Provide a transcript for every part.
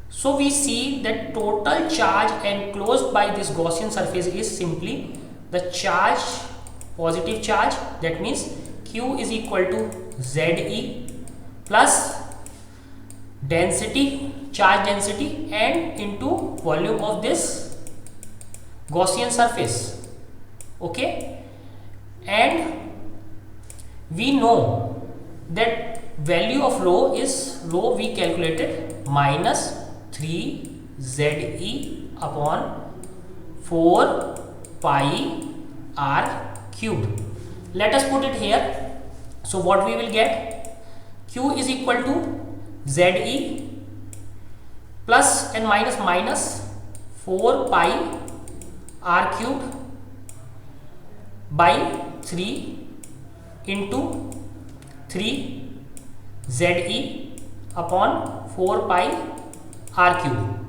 So we see that total charge enclosed by this Gaussian surface is simply the charge, positive charge, that means Q is equal to ZE plus density, charge density, and into volume of this Gaussian surface. Okay, and we know that value of rho we calculated minus 3 ZE upon 4 pi r cubed. Let us put it here. So what we will get, Q is equal to ZE plus and minus 4 pi r cubed by 3 into 3 ZE upon 4 pi r cube.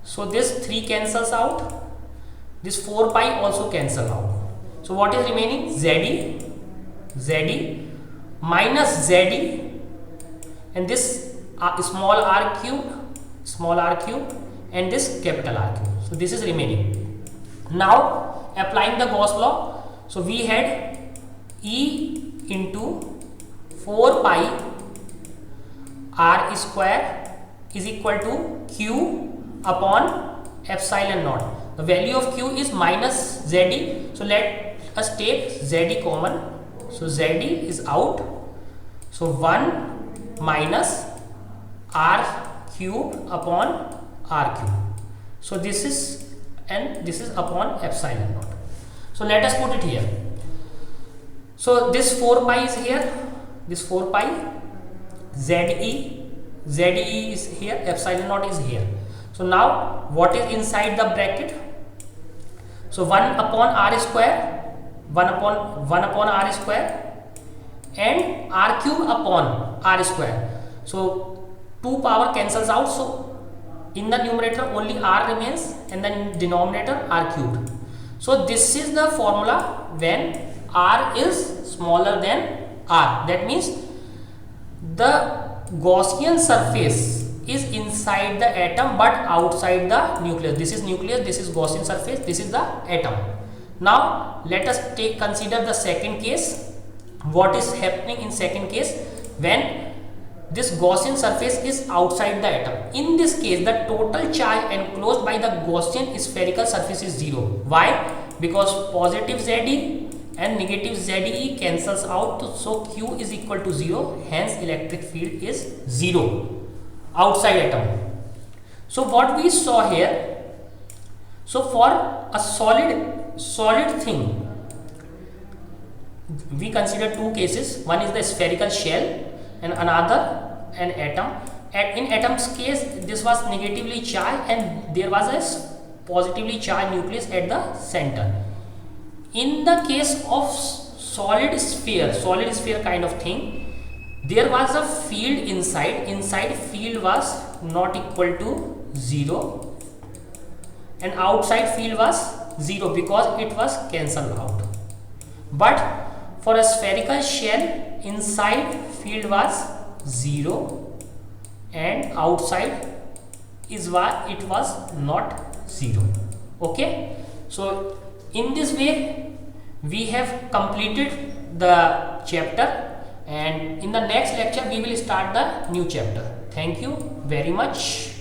So this 3 cancels out, this 4 pi also cancel out. So what is remaining? ZE minus ZE, and this small r cube, and this capital R cube. So this is remaining. Now applying the Gauss law, so we had E into 4 pi r square is equal to Q upon epsilon naught. The value of Q is minus ZE. So let us take ZE common. So ZE is out. So 1 minus r cube upon r cube. So this is, and this is upon epsilon naught. So let us put it here. So this 4 pi is here, this 4 pi, ZE is here, epsilon naught is here. So now what is inside the bracket? So 1 upon r square, 1 upon r square, and r cube upon r square. So 2 power cancels out. So in the numerator only r remains, and the denominator r cubed. So this is the formula when r is smaller than r. That means the Gaussian surface is inside the atom but outside the nucleus. This is nucleus, this is Gaussian surface, this is the atom. Now let us consider the second case. What is happening in second case when this Gaussian surface is outside the atom? In this case, the total charge enclosed by the Gaussian spherical surface is 0. Why? Because positive ZE and negative ZE cancels out, so Q is equal to 0, hence electric field is 0 outside atom. So what we saw here, so for a solid thing, we consider two cases. One is the spherical shell and another an atom. In atom's case, this was negatively charged and there was a positively charged nucleus at the center. In the case of solid sphere kind of thing, there was a field inside field was not equal to 0 and outside field was 0 because it was cancelled out. But for a spherical shell, inside field was 0 and outside is why it was not 0. Okay, so in this way we have completed the chapter, and in the next lecture we will start the new chapter. Thank you very much.